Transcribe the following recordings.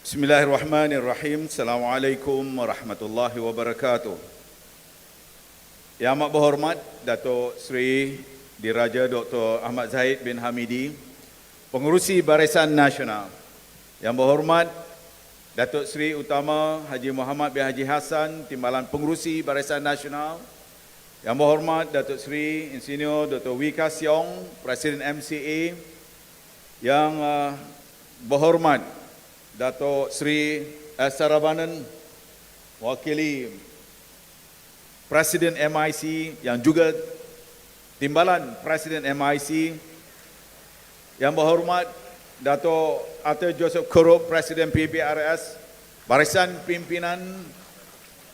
Bismillahirrahmanirrahim. Assalamualaikum warahmatullahi wabarakatuh. Yang amat berhormat Datuk Seri Diraja Dr. Ahmad Zahid bin Hamidi, Pengerusi Barisan Nasional. Yang berhormat Datuk Seri Utama Haji Muhammad bin Haji Hassan, Timbalan Pengerusi Barisan Nasional. Yang berhormat Datuk Seri Insinyur Dr. Wee-Ka Siong, Presiden MCA. Yang berhormat Datuk Seri Saravanan, wakili Presiden MIC yang juga Timbalan Presiden MIC. Yang berhormat Datuk Arthur Joseph Kurup, Presiden PBRS, barisan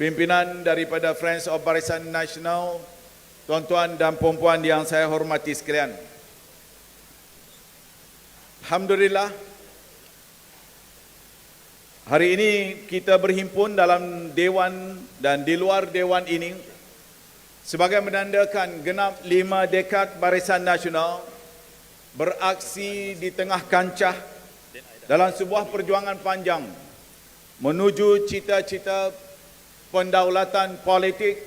pimpinan daripada Friends of Barisan Nasional, tuan-tuan dan puan-puan yang saya hormati sekalian. Alhamdulillah, hari ini kita berhimpun dalam dewan dan di luar dewan ini sebagai menandakan genap 5 dekad Barisan Nasional beraksi di tengah kancah dalam sebuah perjuangan panjang menuju cita-cita pendaulatan politik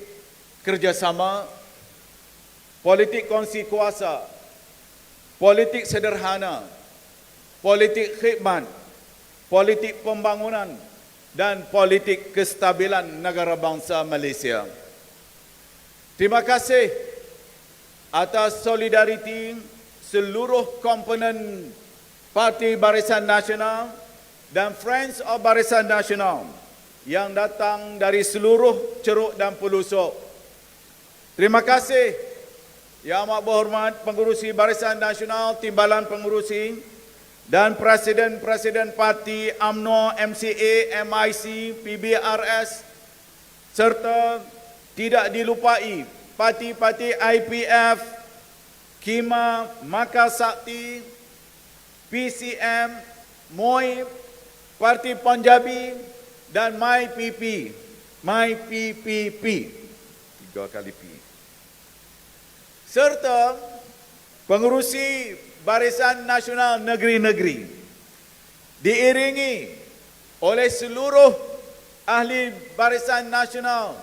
kerjasama, politik kongsi kuasa, politik sederhana, politik khidmat, politik pembangunan dan politik kestabilan negara bangsa Malaysia. Terima kasih atas solidariti seluruh komponen Parti Barisan Nasional dan Friends of Barisan Nasional yang datang dari seluruh ceruk dan pelosok. Terima kasih Yang Amat Berhormat Pengerusi Barisan Nasional, Timbalan Pengerusi dan Presiden-Presiden Parti UMNO, MCA, MIC, PBRS, serta tidak dilupai parti-parti IPF, KIMA, Maka Sakti, PCM, MOI, Parti Punjabi dan MyPP, 3 kali P. Serta pengerusi Barisan Nasional negeri-negeri, diiringi oleh seluruh ahli Barisan Nasional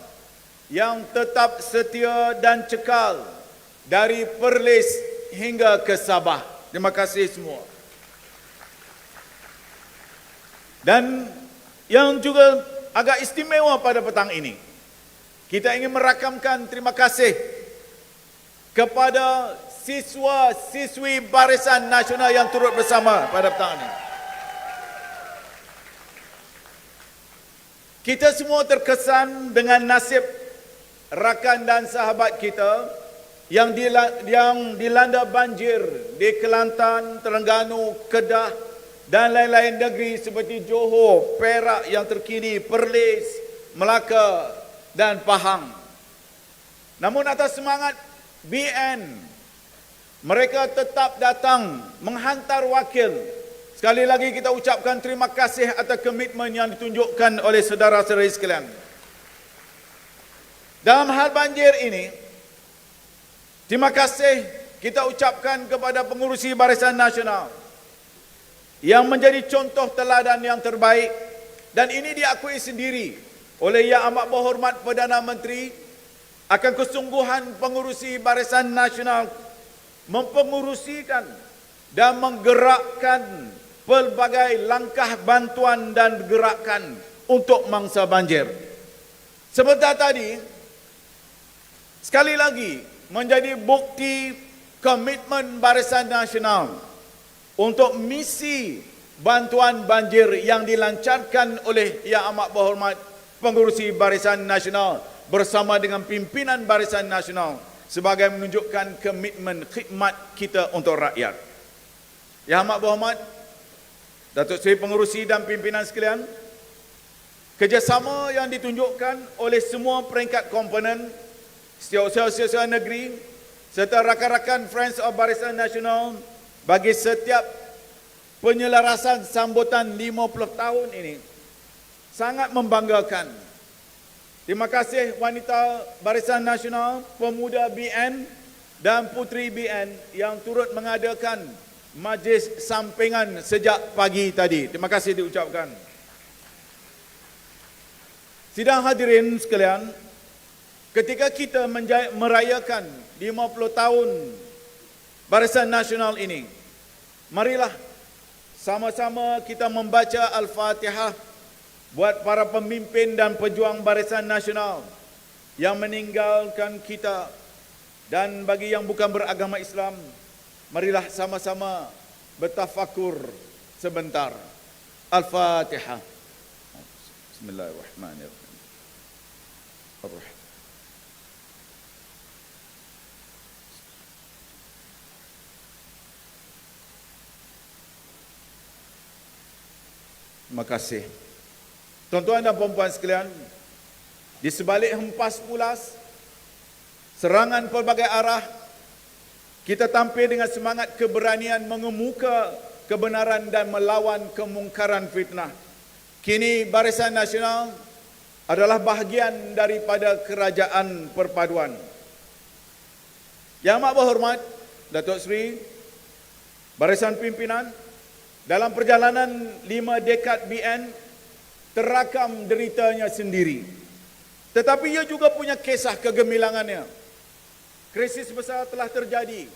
yang tetap setia dan cekal dari Perlis hingga ke Sabah. Terima kasih semua. Dan yang juga agak istimewa pada petang ini, kita ingin merakamkan terima kasih kepada siswa-siswi Barisan Nasional yang turut bersama pada petang ini. Kita semua terkesan dengan nasib rakan dan sahabat kita yang dilanda banjir di Kelantan, Terengganu, Kedah dan lain-lain negeri seperti Johor, Perak yang terkini, Perlis, Melaka dan Pahang. Namun atas semangat BN, mereka tetap datang menghantar wakil. Sekali lagi kita ucapkan terima kasih atas komitmen yang ditunjukkan oleh saudara-saudari sekalian. Dalam hal banjir ini, terima kasih kita ucapkan kepada pengurusi Barisan Nasional yang menjadi contoh teladan yang terbaik, dan ini diakui sendiri oleh Yang Amat Berhormat Perdana Menteri akan kesungguhan pengurusi Barisan Nasional mempengurusikan dan menggerakkan pelbagai langkah bantuan dan gerakan untuk mangsa banjir. Sebentar tadi, sekali lagi menjadi bukti komitmen Barisan Nasional untuk misi bantuan banjir yang dilancarkan oleh Yang Amat Berhormat Pengerusi Barisan Nasional bersama dengan pimpinan Barisan Nasional sebagai menunjukkan komitmen khidmat kita untuk rakyat. Yang Amat Berhormat Datuk Seri Pengerusi dan pimpinan sekalian, kerjasama yang ditunjukkan oleh semua peringkat komponen, setiausaha negeri serta rakan-rakan Friends of Barisan Nasional bagi setiap penyelarasan sambutan 50 tahun ini sangat membanggakan. Terima kasih wanita Barisan Nasional, pemuda BN dan puteri BN yang turut mengadakan majlis sampingan sejak pagi tadi. Terima kasih diucapkan. Sidang hadirin sekalian, ketika kita merayakan 50 tahun Barisan Nasional ini, marilah sama-sama kita membaca Al-Fatihah buat para pemimpin dan pejuang Barisan Nasional yang meninggalkan kita. Dan bagi yang bukan beragama Islam, marilah sama-sama bertafakur sebentar. Al-Fatihah. Bismillahirrahmanirrahim. Terima kasih. Tuan-tuan dan puan-puan sekalian, di sebalik hempas pulas, serangan pelbagai arah, kita tampil dengan semangat keberanian mengemuka kebenaran dan melawan kemungkaran fitnah. Kini Barisan Nasional adalah bahagian daripada kerajaan perpaduan. Yang amat berhormat Datuk Seri Barisan Pimpinan, dalam perjalanan 5 dekad BN terakam deritanya sendiri. Tetapi ia juga punya kisah kegemilangannya. Krisis besar telah terjadi.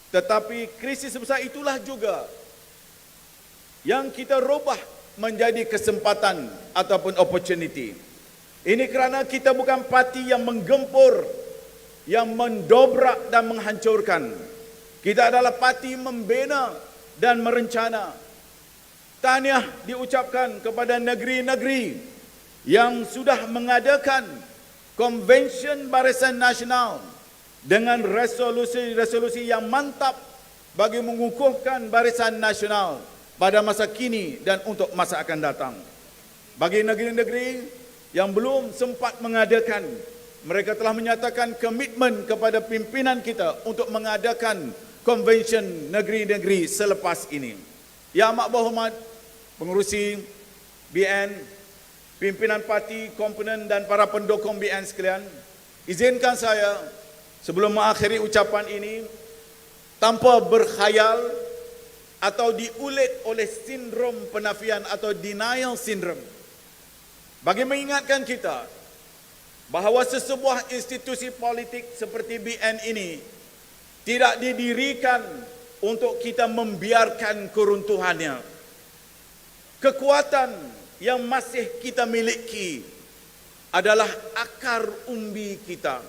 Tetapi krisis besar itulah juga yang kita rubah menjadi kesempatan ataupun opportunity. Ini kerana kita bukan parti yang menggempur, yang mendobrak dan menghancurkan. Kita adalah parti membina dan merencana. Tahniah diucapkan kepada negeri-negeri yang sudah mengadakan Konvensyen Barisan Nasional dengan resolusi-resolusi yang mantap bagi mengukuhkan Barisan Nasional pada masa kini dan untuk masa akan datang. Bagi negeri-negeri yang belum sempat mengadakan, mereka telah menyatakan komitmen kepada pimpinan kita untuk mengadakan konvensyen negeri-negeri selepas ini. Yang amat berhormat pengurusi BN, pimpinan parti, komponen dan para pendukung BN sekalian, izinkan saya sebelum mengakhiri ucapan ini tanpa berkhayal atau diulit oleh sindrom penafian atau denial syndrome, bagi mengingatkan kita bahawa sesebuah institusi politik seperti BN ini tidak didirikan untuk kita membiarkan keruntuhannya. Kekuatan yang masih kita miliki adalah akar umbi kita.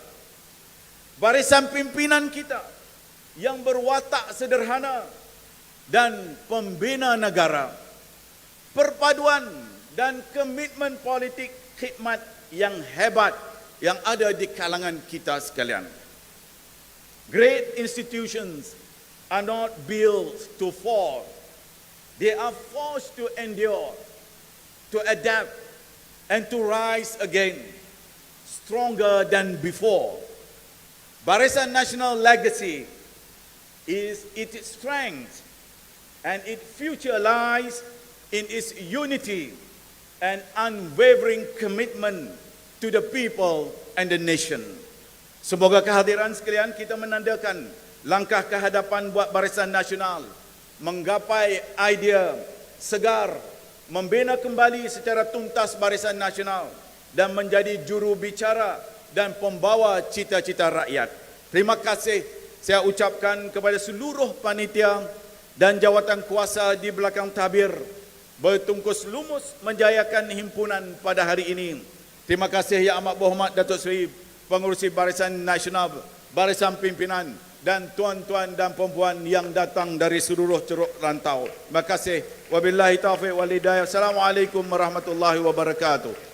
Barisan pimpinan kita yang berwatak sederhana dan pembina negara. Perpaduan dan komitmen politik khidmat yang hebat yang ada di kalangan kita sekalian. Great institutions are not built to fall. They are forced to endure, to adapt, and to rise again, stronger than before. Barisan Nasional legacy is its strength, and its future lies in its unity and unwavering commitment to the people and the nation. Semoga kehadiran sekalian kita menandakan langkah ke hadapan buat Barisan Nasional menggapai idea segar, membina kembali secara tuntas Barisan Nasional dan menjadi juru bicara dan pembawa cita-cita rakyat. Terima kasih saya ucapkan kepada seluruh panitia dan jawatan kuasa di belakang tabir bertungkus lumus menjayakan himpunan pada hari ini. Terima kasih yang amat berhormat Datuk Seri Pengurusi Barisan Nasional, Barisan Pimpinan dan tuan-tuan dan puan-puan yang datang dari seluruh ceruk rantau. Terima kasih. Wabillahi taufiq wal hidayah. Assalamualaikum warahmatullahi wabarakatuh.